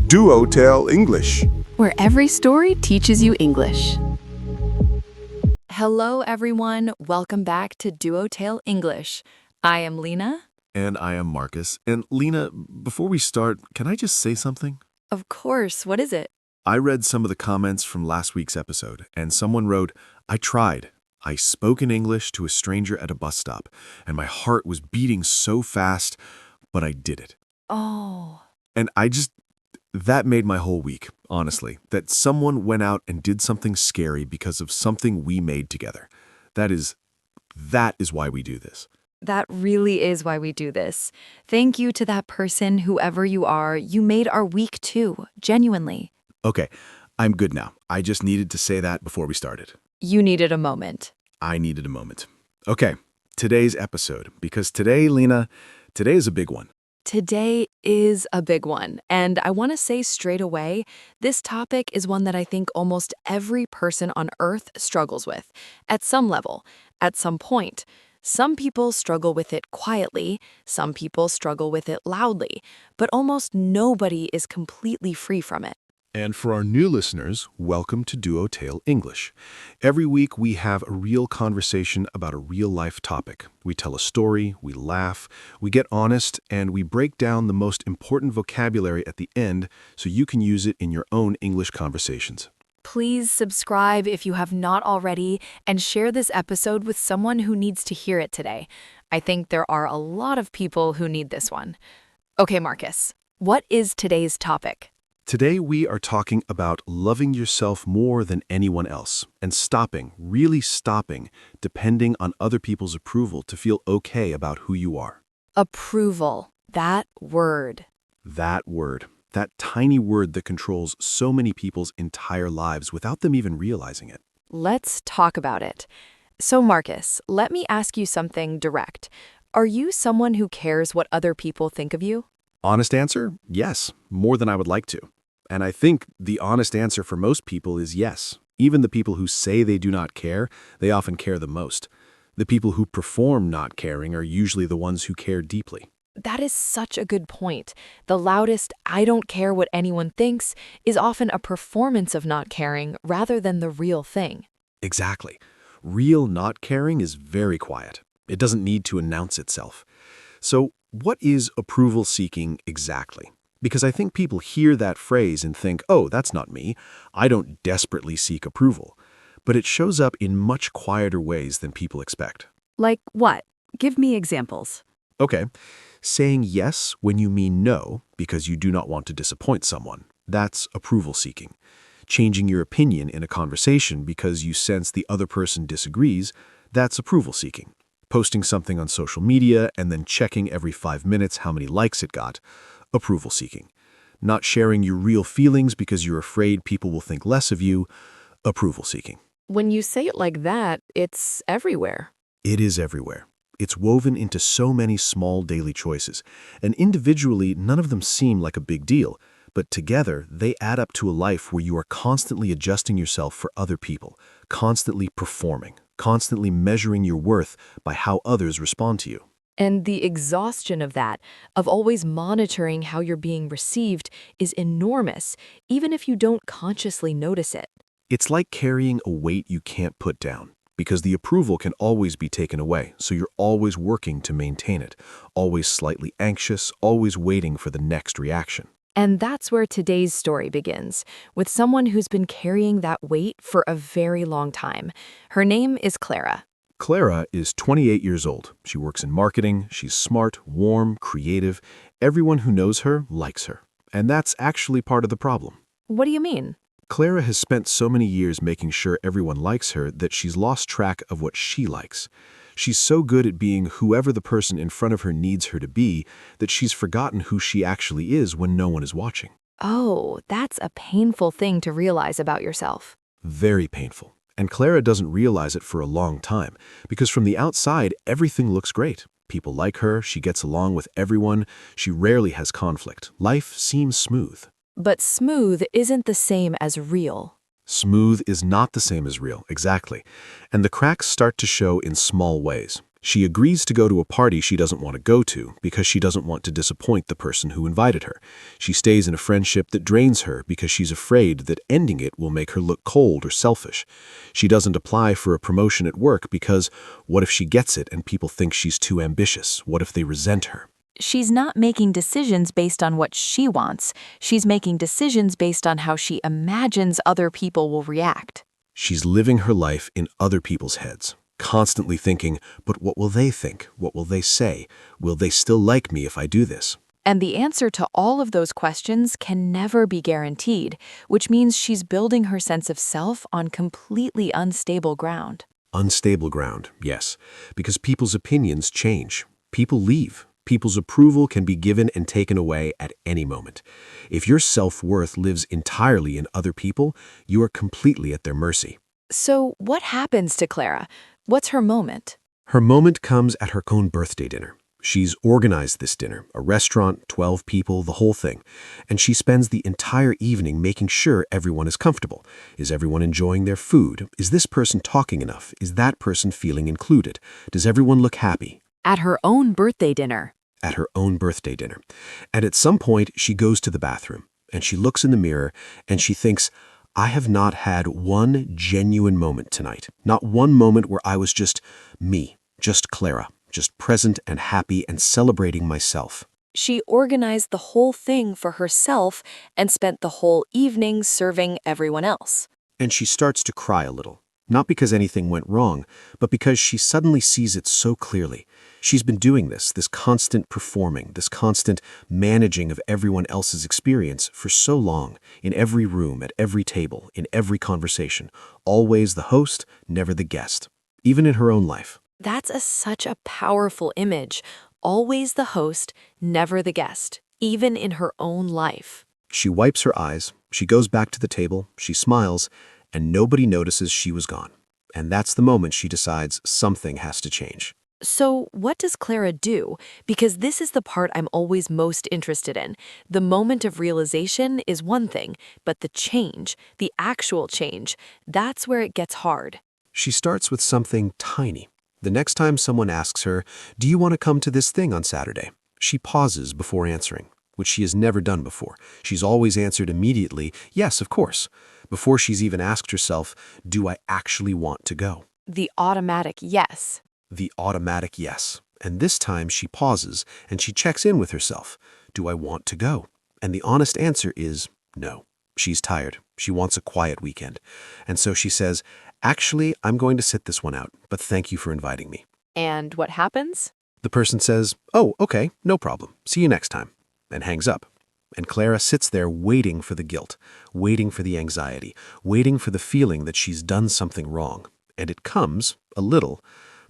DuoTale English. where every story teaches you English. Hello, everyone. Welcome back to DuoTale English. I am Lena. And I am Marcus. And Lena, before we start, can I just say something? Of course, what is it? I read some of the comments from last week's episode, and someone wrote, I tried. I spoke in English to a stranger at a bus stop, and my heart was beating so fast, but I did it. Oh, And that made my whole week, honestly, that someone went out and did something scary because of something we made together. That is why we do this. that really is why we do this. Thank you to that person, whoever you are. You made our week too, genuinely. Okay, I'm good now. I just needed to say that before we started. You needed a moment. I needed a moment. Okay, today's episode, because today, Lena, today is a big one. Today is a big one, and I want to say straight away, this topic is one that I think almost every person on Earth struggles with, at some level, at some point. Some people struggle with it quietly, some people struggle with it loudly, but almost nobody is completely free from it. And for our new listeners, welcome to DuoTale English. Every week we have a real conversation about a real-life topic. We tell a story, we laugh, we get honest, and we break down the most important vocabulary at the end so you can use it in your own English conversations. Please subscribe if you have not already, and share this episode with someone who needs to hear it today. I think there are a lot of people who need this one. Okay, Marcus, what is today's topic? Today we are talking about loving yourself more than anyone else and stopping, really stopping, depending on other people's approval to feel okay about who you are. Approval. That word. That word, that tiny word that controls so many people's entire lives without them even realizing it. Let's talk about it. So, Marcus, let me ask you something direct. Are you someone who cares what other people think of you? Honest answer? Yes, more than I would like to. And I think the honest answer for most people is yes. Even the people who say they do not care, they often care the most. The people who perform not caring are usually the ones who care deeply. That is such a good point. The loudest, I don't care what anyone thinks, is often a performance of not caring rather than the real thing. Exactly. Real not caring is very quiet. It doesn't need to announce itself. So, what is approval seeking exactly? Because I think people hear that phrase and think, oh, that's not me. I don't desperately seek approval. But it shows up in much quieter ways than people expect. Like what? Give me examples. Okay, saying yes when you mean no because you do not want to disappoint someone. That's approval seeking. Changing your opinion in a conversation because you sense the other person disagrees. That's approval seeking. Posting something on social media and then checking every 5 minutes how many likes it got. Approval seeking. Not sharing your real feelings because you're afraid people will think less of you. Approval seeking. When you say it like that, it's everywhere. It is everywhere. It's woven into so many small daily choices, and individually none of them seem like a big deal, but together they add up to a life where you are constantly adjusting yourself for other people, constantly performing, constantly measuring your worth by how others respond to you. And the exhaustion of that, of always monitoring how you're being received, is enormous, even if you don't consciously notice it. It's like carrying a weight you can't put down, because the approval can always be taken away, so you're always working to maintain it, always slightly anxious, always waiting for the next reaction. And that's where today's story begins, with someone who's been carrying that weight for a very long time. Her name is Clara. Clara is 28 years old. She works in marketing. She's smart, warm, creative. Everyone who knows her likes her. And that's actually part of the problem. What do you mean? Clara has spent so many years making sure everyone likes her that she's lost track of what she likes. She's so good at being whoever the person in front of her needs her to be that she's forgotten who she actually is when no one is watching. Oh, that's a painful thing to realize about yourself. Very painful. And Clara doesn't realize it for a long time, because from the outside, everything looks great. People like her, she gets along with everyone, she rarely has conflict. Life seems smooth. But smooth isn't the same as real. Smooth is not the same as real, exactly. And the cracks start to show in small ways. She agrees to go to a party she doesn't want to go to because she doesn't want to disappoint the person who invited her. She stays in a friendship that drains her because she's afraid that ending it will make her look cold or selfish. She doesn't apply for a promotion at work because what if she gets it and people think she's too ambitious? What if they resent her? She's not making decisions based on what she wants. She's making decisions based on how she imagines other people will react. She's living her life in other people's heads, constantly thinking, but what will they think? What will they say? Will they still like me if I do this? And the answer to all of those questions can never be guaranteed, which means she's building her sense of self on completely unstable ground. Unstable ground, yes, because people's opinions change. People leave. People's approval can be given and taken away at any moment. If your self-worth lives entirely in other people, you are completely at their mercy. So what happens to Clara? What's her moment? Her moment comes at her own birthday dinner. She's organized this dinner, a restaurant, 12 people, the whole thing. And she spends the entire evening making sure everyone is comfortable. Is everyone enjoying their food? Is this person talking enough? Is that person feeling included? Does everyone look happy? At her own birthday dinner. At her own birthday dinner. And at some point, she goes to the bathroom, and she looks in the mirror, and she thinks, I have not had one genuine moment tonight. Not one moment where I was just me, just Clara, just present and happy and celebrating myself. She organized the whole thing for herself and spent the whole evening serving everyone else. And she starts to cry a little. Not because anything went wrong, but because she suddenly sees it so clearly. She's been doing this constant performing, this constant managing of everyone else's experience for so long, in every room, at every table, in every conversation. Always the host, never the guest. Even in her own life. That's such a powerful image. Always the host, never the guest, even in her own life. She wipes her eyes, she goes back to the table, she smiles, and nobody notices she was gone. And that's the moment she decides something has to change. So what does Clara do? Because this is the part I'm always most interested in. The moment of realization is one thing, but the change, the actual change, that's where it gets hard. She starts with something tiny. The next time someone asks her, do you want to come to this thing on Saturday? She pauses before answering, which she has never done before. She's always answered immediately, yes, of course, before she's even asked herself, do I actually want to go? The automatic yes. The automatic yes. And this time she pauses and she checks in with herself. Do I want to go? And the honest answer is no. She's tired. She wants a quiet weekend. And so she says, actually, I'm going to sit this one out, but thank you for inviting me. And what happens? The person says, oh, okay, no problem. See you next time, and hangs up. And Clara sits there waiting for the guilt, waiting for the anxiety, waiting for the feeling that she's done something wrong. And it comes, a little,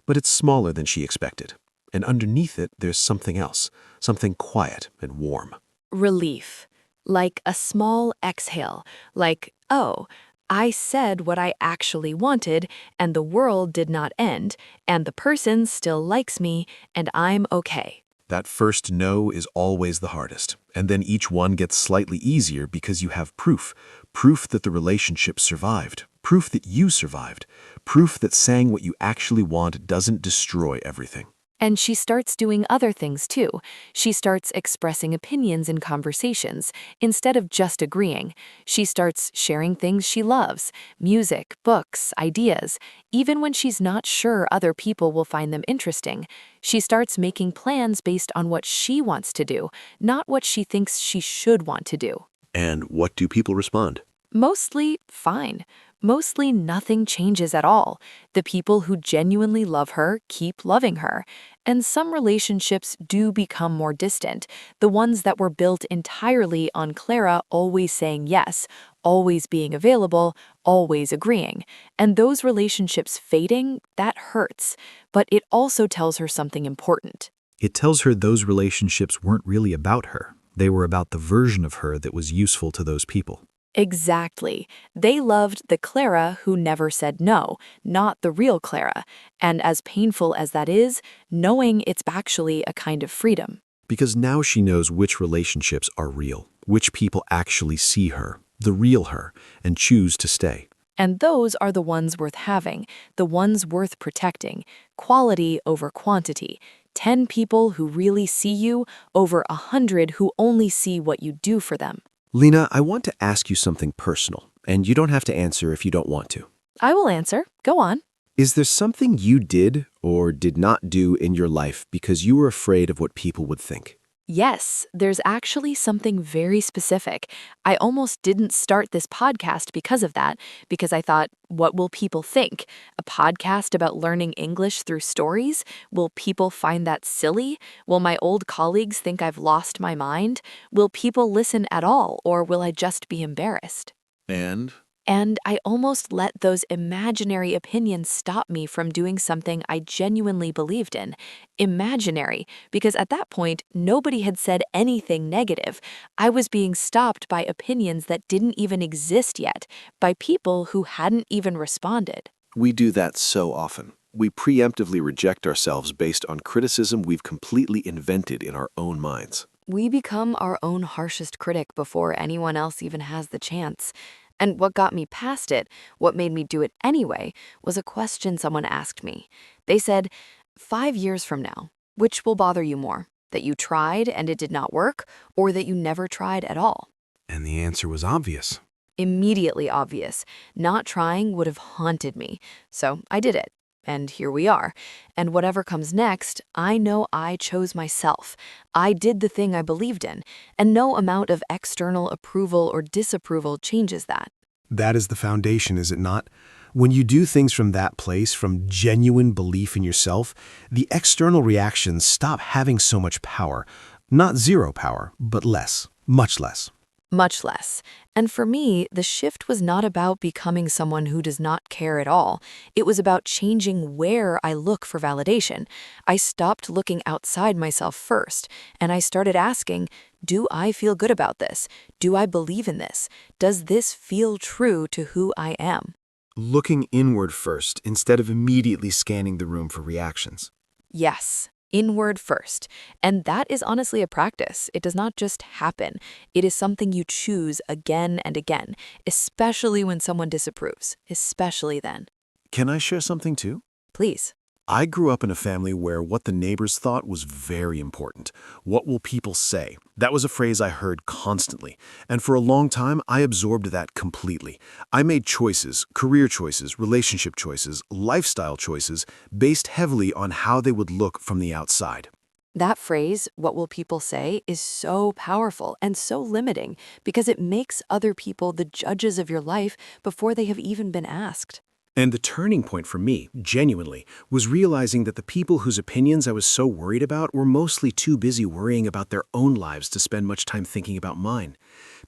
but it's smaller than she expected. And underneath it, there's something else, something quiet and warm. Relief. Like a small exhale. Like, oh, I said what I actually wanted, and the world did not end, and the person still likes me, and I'm okay. That first no is always the hardest, and then each one gets slightly easier because you have proof. Proof that the relationship survived. Proof that you survived. Proof that saying what you actually want doesn't destroy everything. And she starts doing other things too. She starts expressing opinions in conversations instead of just agreeing. She starts sharing things she loves, music, books, ideas, even when she's not sure other people will find them interesting. She starts making plans based on what she wants to do, not what she thinks she should want to do. And what do people respond? Mostly fine. Mostly nothing changes at all. The people who genuinely love her keep loving her. And some relationships do become more distant, the ones that were built entirely on Clara always saying yes, always being available, always agreeing. And those relationships fading, that hurts. But it also tells her something important. It tells her those relationships weren't really about her. They were about the version of her that was useful to those people. Exactly. They loved the Clara who never said no, not the real Clara. And as painful as that is, knowing it's actually a kind of freedom. Because now she knows which relationships are real, which people actually see her, the real her, and choose to stay. And those are the ones worth having, the ones worth protecting, quality over quantity. 10 people who really see you over 100 who only see what you do for them. Lena, I want to ask you something personal, and you don't have to answer if you don't want to. I will answer. Go on. Is there something you did or did not do in your life because you were afraid of what people would think? Yes, there's actually something very specific. I almost didn't start this podcast because of that, because I thought, what will people think? A podcast about learning English through stories? Will people find that silly? Will my old colleagues think I've lost my mind? Will people listen at all, or will I just be embarrassed? And? And I almost let those imaginary opinions stop me from doing something I genuinely believed in. Imaginary, because at that point, nobody had said anything negative. I was being stopped by opinions that didn't even exist yet, by people who hadn't even responded. We do that so often. We preemptively reject ourselves based on criticism we've completely invented in our own minds. We become our own harshest critic before anyone else even has the chance. And what got me past it, what made me do it anyway, was a question someone asked me. They said, 5 years from now, which will bother you more? That you tried and it did not work, or that you never tried at all? And the answer was obvious. Immediately obvious. Not trying would have haunted me. So I did it. And here we are. And whatever comes next, I know I chose myself. I did the thing I believed in, and no amount of external approval or disapproval changes that. That is the foundation, is it not? When you do things from that place, from genuine belief in yourself, the external reactions stop having so much power. Not zero power, but less, much less. Much less. And for me, the shift was not about becoming someone who does not care at all. It was about changing where I look for validation. I stopped looking outside myself first, and I started asking, do I feel good about this? Do I believe in this? Does this feel true to who I am? Looking inward first, instead of immediately scanning the room for reactions. Yes. Inward first. And that is honestly a practice. It does not just happen. It is something you choose again and again, especially when someone disapproves, especially then. Can I share something too? Please. I grew up in a family where what the neighbors thought was very important. What will people say? That was a phrase I heard constantly. And for a long time, I absorbed that completely. I made choices, career choices, relationship choices, lifestyle choices, based heavily on how they would look from the outside. That phrase, what will people say, is so powerful and so limiting because it makes other people the judges of your life before they have even been asked. And the turning point for me, genuinely, was realizing that the people whose opinions I was so worried about were mostly too busy worrying about their own lives to spend much time thinking about mine.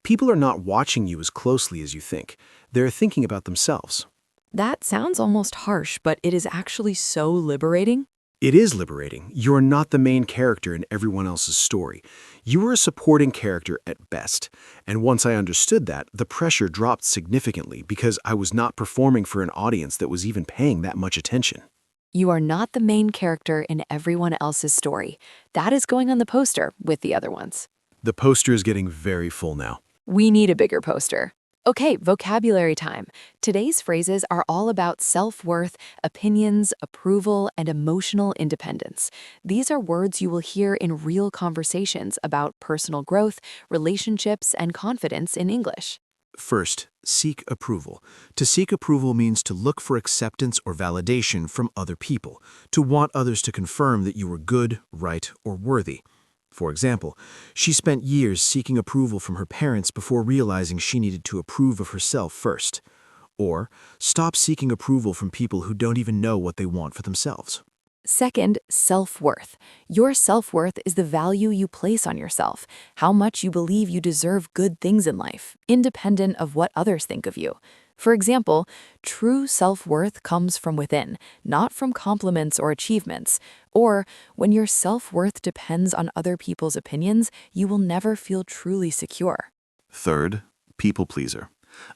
People are not watching you as closely as you think. They're thinking about themselves. That sounds almost harsh, but it is actually so liberating. It is liberating. You're not the main character in everyone else's story. You are a supporting character at best. And once I understood that, the pressure dropped significantly because I was not performing for an audience that was even paying that much attention. You are not the main character in everyone else's story. That is going on the poster with the other ones. The poster is getting very full now. We need a bigger poster. Okay, vocabulary time. Today's phrases are all about self-worth, opinions, approval, and emotional independence. These are words you will hear in real conversations about personal growth, relationships, and confidence in English. First, seek approval. To seek approval means to look for acceptance or validation from other people, to want others to confirm that you are good, right, or worthy. For example, she spent years seeking approval from her parents before realizing she needed to approve of herself first. Or, stop seeking approval from people who don't even know what they want for themselves. Second, self-worth. Your self-worth is the value you place on yourself, how much you believe you deserve good things in life, independent of what others think of you. For example, true self-worth comes from within, not from compliments or achievements. Or, when your self-worth depends on other people's opinions, you will never feel truly secure. Third, people pleaser.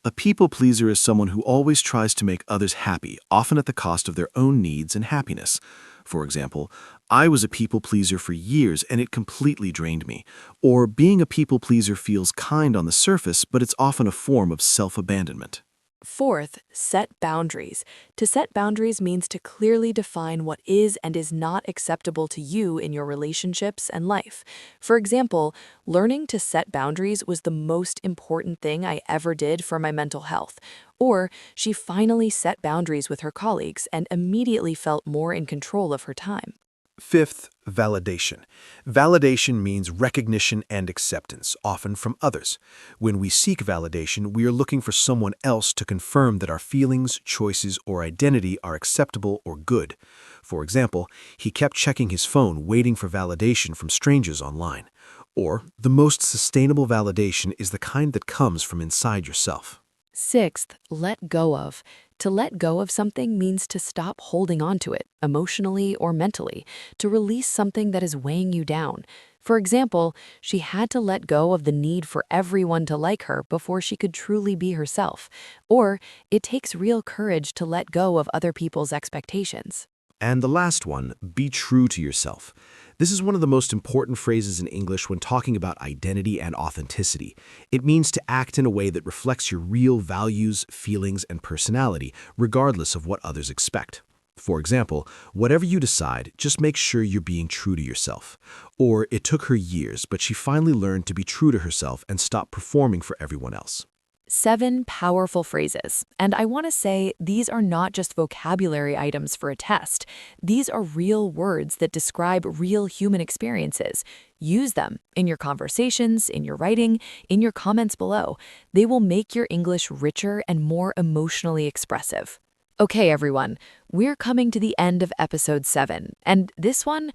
A people pleaser is someone who always tries to make others happy, often at the cost of their own needs and happiness. For example, I was a people pleaser for years and it completely drained me. Or being a people pleaser feels kind on the surface, but it's often a form of self-abandonment. Fourth, set boundaries. To set boundaries means to clearly define what is and is not acceptable to you in your relationships and life. For example, learning to set boundaries was the most important thing I ever did for my mental health. Or she finally set boundaries with her colleagues and immediately felt more in control of her time. Fifth, validation. Validation means recognition and acceptance, often from others. When we seek validation, we are looking for someone else to confirm that our feelings, choices, or identity are acceptable or good. For example, he kept checking his phone, waiting for validation from strangers online. Or, the most sustainable validation is the kind that comes from inside yourself. Sixth, let go of. To let go of something means to stop holding on to it, emotionally or mentally, to release something that is weighing you down. For example, she had to let go of the need for everyone to like her before she could truly be herself. Or, it takes real courage to let go of other people's expectations. And the last one, be true to yourself. This is one of the most important phrases in English when talking about identity and authenticity. It means to act in a way that reflects your real values, feelings, and personality, regardless of what others expect. For example, whatever you decide, just make sure you're being true to yourself. Or, it took her years, but she finally learned to be true to herself and stop performing for everyone else. 7 powerful phrases. And I want to say these are not just vocabulary items for a test. These are real words that describe real human experiences. Use them in your conversations, in your writing, in your comments below. They will make your English richer and more emotionally expressive. Okay, everyone, we're coming to the end of episode 7, and this one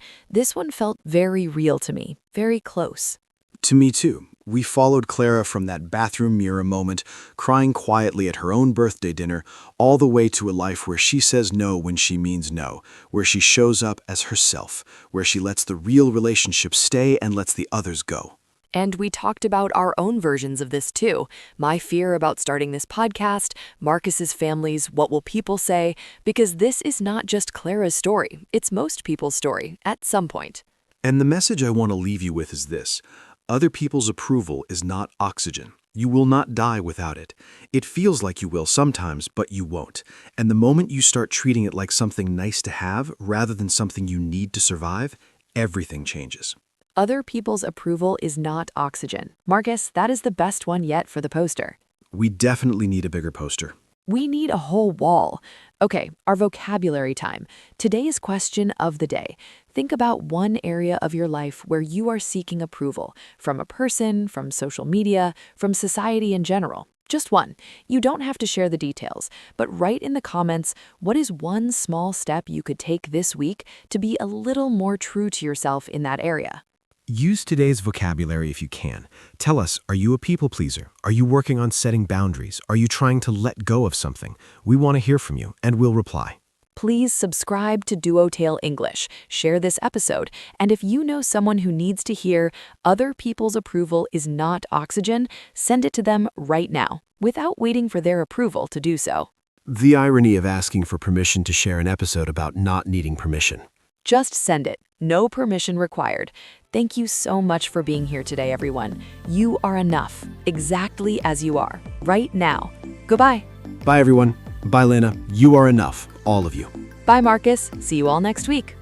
felt very real to me, very close. To me too. We followed Clara from that bathroom mirror moment, crying quietly at her own birthday dinner, all the way to a life where she says no when she means no, where she shows up as herself, where she lets the real relationship stay and lets the others go. And we talked about our own versions of this too. My fear about starting this podcast, Marcus's family's what will people say, because this is not just Clara's story, it's most people's story at some point. And the message I want to leave you with is this. Other people's approval is not oxygen. You will not die without it. It feels like you will sometimes, but you won't. And the moment you start treating it like something nice to have rather than something you need to survive, everything changes. Other people's approval is not oxygen. Marcus, that is the best one yet for the poster. We definitely need a bigger poster. We need a whole wall. Okay, our vocabulary time. Today's question of the day. Think about one area of your life where you are seeking approval from a person, from social media, from society in general. Just one. You don't have to share the details, but write in the comments what is one small step you could take this week to be a little more true to yourself in that area. Use today's vocabulary if you can. Tell us, are you a people pleaser? Are you working on setting boundaries? Are you trying to let go of something? We want to hear from you, and we'll reply. Please subscribe to DuoTale English, share this episode, and if you know someone who needs to hear other people's approval is not oxygen, send it to them right now, without waiting for their approval to do so. The irony of asking for permission to share an episode about not needing permission. Just send it. No permission required. Thank you so much for being here today, everyone. You are enough, exactly as you are, right now. Goodbye. Bye, everyone. Bye, Lena. You are enough, all of you. Bye, Marcus. See you all next week.